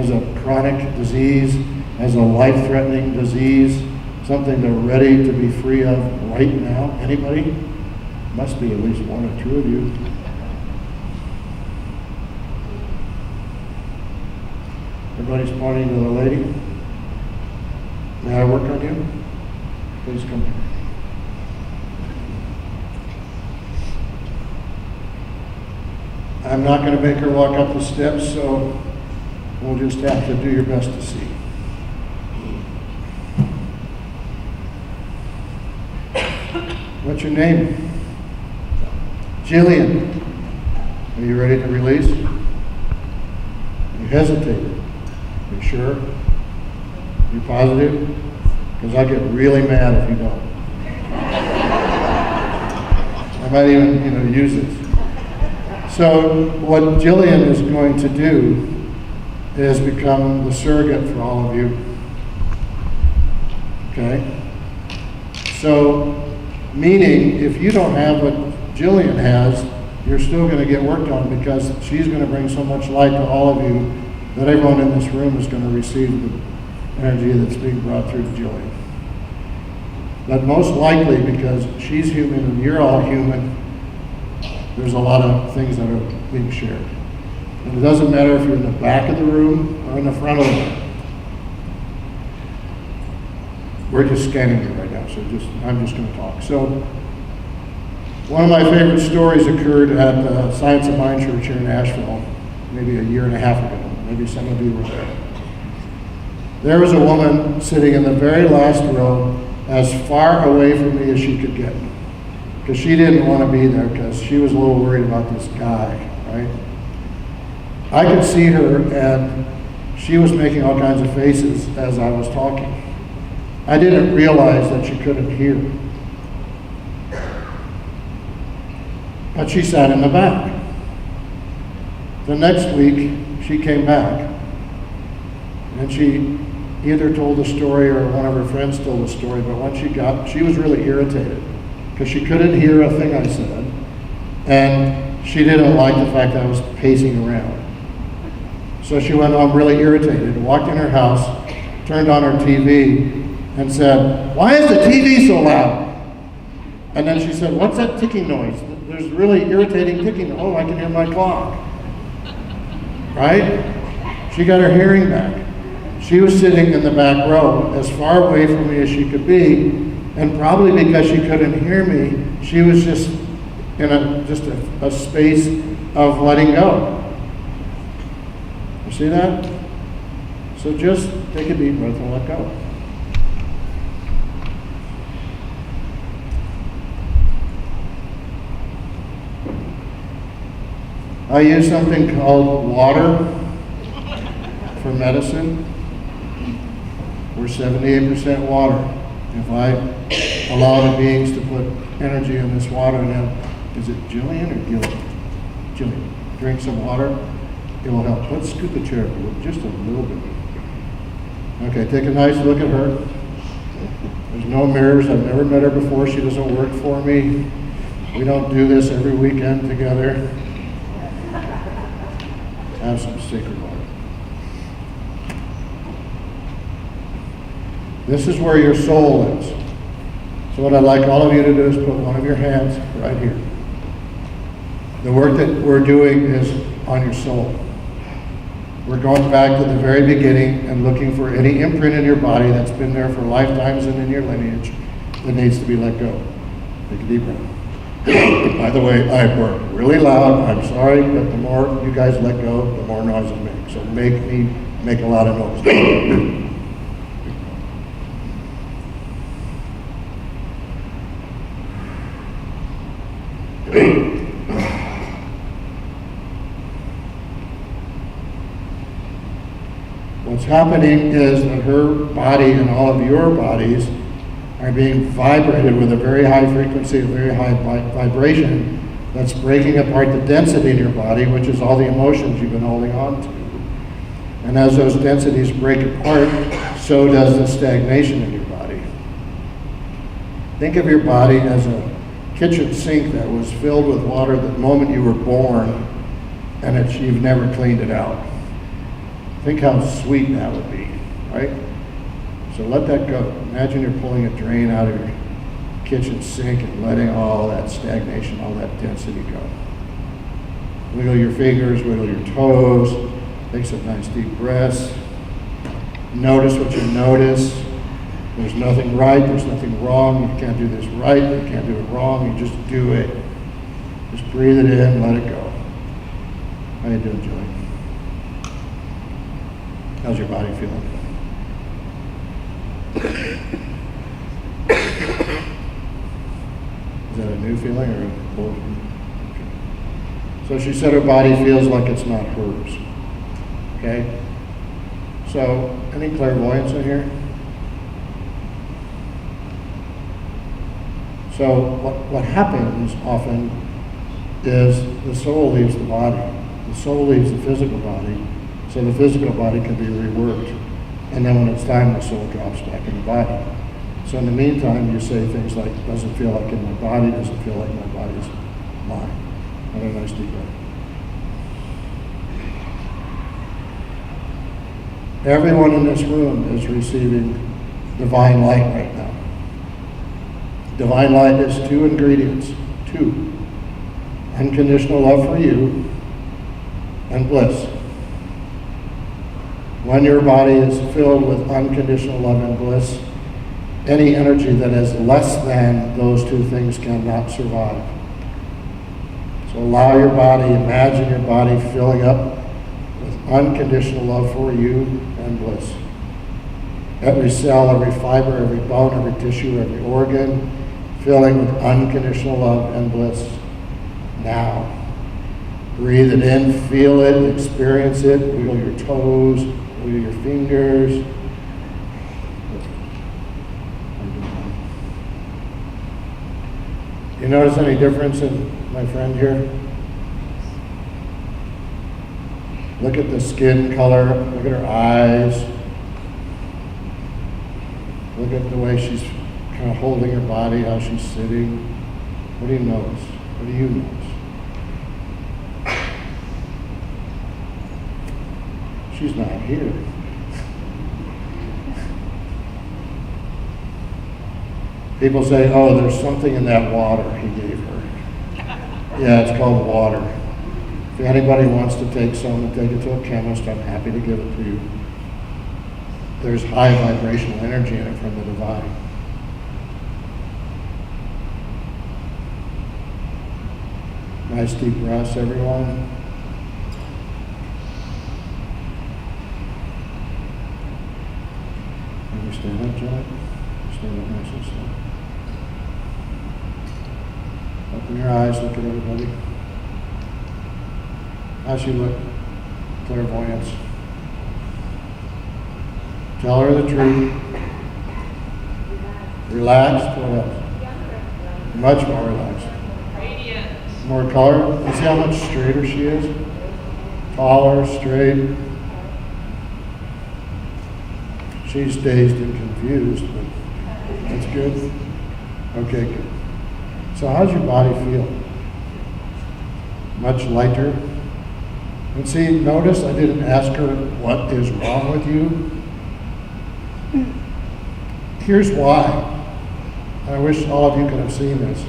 has a chronic disease, has a life-threatening disease, something they're ready to be free of right now? Anybody? Must be at least one or two of you. Everybody's pointing to the lady. May I work on you? Please come here. I'm not going to make her walk up the steps, so we'll just have to do your best to see. What's your name? Jillian. Are you ready to release? You hesitated. You sure? You positive? Because I get really mad if you don't. I might even, use this. So what Jillian is going to do is become the surrogate for all of you. Okay? So, meaning if you don't have what Jillian has, you're still going to get worked on, because she's going to bring so much light to all of you that everyone in this room is going to receive the energy that's being brought through to Jillian. But most likely, because she's human and you're all human, there's a lot of things that are being shared. And it doesn't matter if you're in the back of the room or in the front of the room. We're just scanning you right now, so I'm just going to talk. So, one of my favorite stories occurred at Science of Mind Church here in Asheville, maybe a year and a half ago. Maybe some of you were there. There was a woman sitting in the very last row, as far away from me as she could get, because she didn't want to be there, because she was a little worried about this guy, right? I could see her, and she was making all kinds of faces as I was talking. I didn't realize that she couldn't hear. But she sat in the back. The next week, she came back, and she either told the story or one of her friends told the story, but when she was really irritated, because she couldn't hear a thing I said, and she didn't like the fact that I was pacing around. So she went home really irritated, walked in her house, turned on her TV, and said, "Why is the TV so loud?" And then she said, "What's that ticking noise? There's really irritating ticking. Oh, I can hear my clock." Right? She got her hearing back. She was sitting in the back row, as far away from me as she could be, and probably because she couldn't hear me, she was just in a space of letting go. You see that? So just take a deep breath and let go. I use something called water for medicine. We're 78% water. If I allow the beings to put energy in this water now, is it Jillian or Gillian? Jillian, drink some water. It will help. Let's scoot the chair just a little bit. Okay, take a nice look at her. There's no mirrors. I've never met her before. She doesn't work for me. We don't do this every weekend together. Have some sacred water. This is where your soul is. So what I'd like all of you to do is put one of your hands right here. The work that we're doing is on your soul. We're going back to the very beginning and looking for any imprint in your body that's been there for lifetimes and in your lineage that needs to be let go. Take a deep breath. By the way, I work really loud. I'm sorry, but the more you guys let go, the more noise it makes. So make me make a lot of noise. What's happening is that her body and all of your bodies are being vibrated with a very high frequency, a very high vibration that's breaking apart the density in your body, which is all the emotions you've been holding on to. And as those densities break apart, so does the stagnation in your body. Think of your body as a kitchen sink that was filled with water the moment you were born, and you've never cleaned it out. Think how sweet that would be, right? So let that go. Imagine you're pulling a drain out of your kitchen sink and letting all that stagnation, all that density go. Wiggle your fingers, wiggle your toes, take some nice deep breaths. Notice what you notice. There's nothing right, there's nothing wrong. You can't do this right, you can't do it wrong, you just do it. Just breathe it in, let it go. How you doing, Joey? How's your body feeling? Is that a new feeling or a old? Okay. So she said her body feels like it's not hers. Okay? So, any clairvoyance in here? So what happens often is the soul leaves the body. The soul leaves the physical body, so the physical body can be reworked. And then when it's time, the soul drops back in the body. So in the meantime, you say things like, doesn't feel like in my body, doesn't feel like my body's mine. Another nice deep breath. Everyone in this room is receiving divine light right now. Divine light is 2 ingredients. 2. Unconditional love for you and bliss. When your body is filled with unconditional love and bliss, any energy that is less than those 2 things cannot survive. So allow your body, imagine your body filling up with unconditional love for you and bliss. Every cell, every fiber, every bone, every tissue, every organ, filling with unconditional love and bliss. Now, breathe it in, feel it, experience it, wiggle your toes, wiggle your fingers. You notice any difference in my friend here? Look at the skin color, look at her eyes. Look at the way she's kind of holding her body, how she's sitting. What do you notice? What do you notice? She's not here. People say, oh, there's something in that water he gave her. Yeah, it's called water. If anybody wants to take some and take it to a chemist, I'm happy to give it to you. There's high vibrational energy in it from the divine. Nice deep breaths, everyone. Can you stand up, Jack? Stand up nice and slow. Open your eyes, look at everybody. As you look, clairvoyance. Tell her the truth. Relaxed, what else? Much more relaxed. More color. You see how much straighter she is? Taller, straight. She's dazed and confused, but that's good. Okay, good. So how's your body feel? Much lighter? And see, notice I didn't ask her what is wrong with you. Here's why. I wish all of you could have seen this.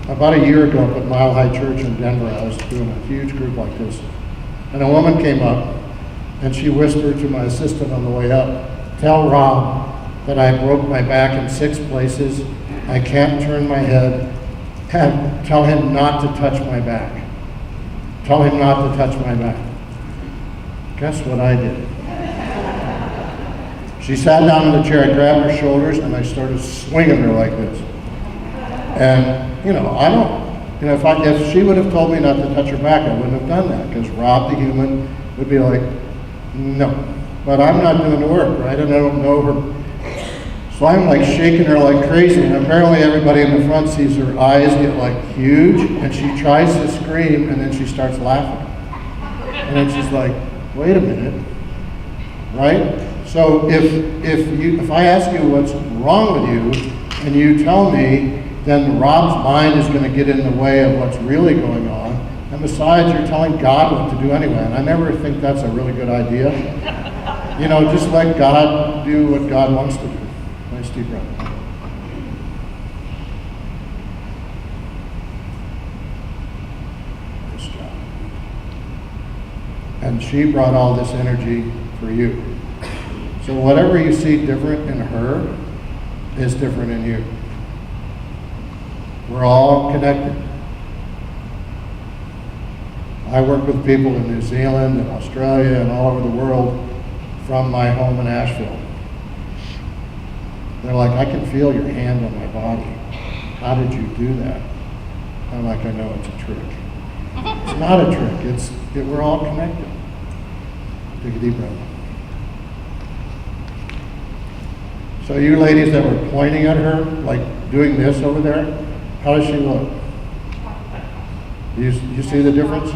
About a year ago up at Mile High Church in Denver, I was doing a huge group like this. And a woman came up and she whispered to my assistant on the way up, tell Rob that I broke my back in 6 places. I can't turn my head. And tell him not to touch my back. Tell him not to touch my back. Guess what I did? She sat down in the chair, I grabbed her shoulders, and I started swinging her like this. And, if she would have told me not to touch her back, I wouldn't have done that, because Rob the human would be like, no. But I'm not doing the work, right? And I don't know her. So I'm like shaking her like crazy, and apparently everybody in the front sees her eyes get like huge, and she tries to scream, and then she starts laughing. And then she's like, wait a minute, right? So if I ask you what's wrong with you, and you tell me, then Rob's mind is going to get in the way of what's really going on, and besides, you're telling God what to do anyway, and I never think that's a really good idea. You know, just let God do what God wants to do. Nice deep breath. Nice job. And she brought all this energy for you. So whatever you see different in her is different in you. We're all connected. I work with people in New Zealand and Australia and all over the world from my home in Asheville. They're like, I can feel your hand on my body. How did you do that? I'm like, I know it's a trick. It's not a trick. We're all connected. Take a deep breath. So you ladies that were pointing at her, like doing this over there, how does she look? You see the difference?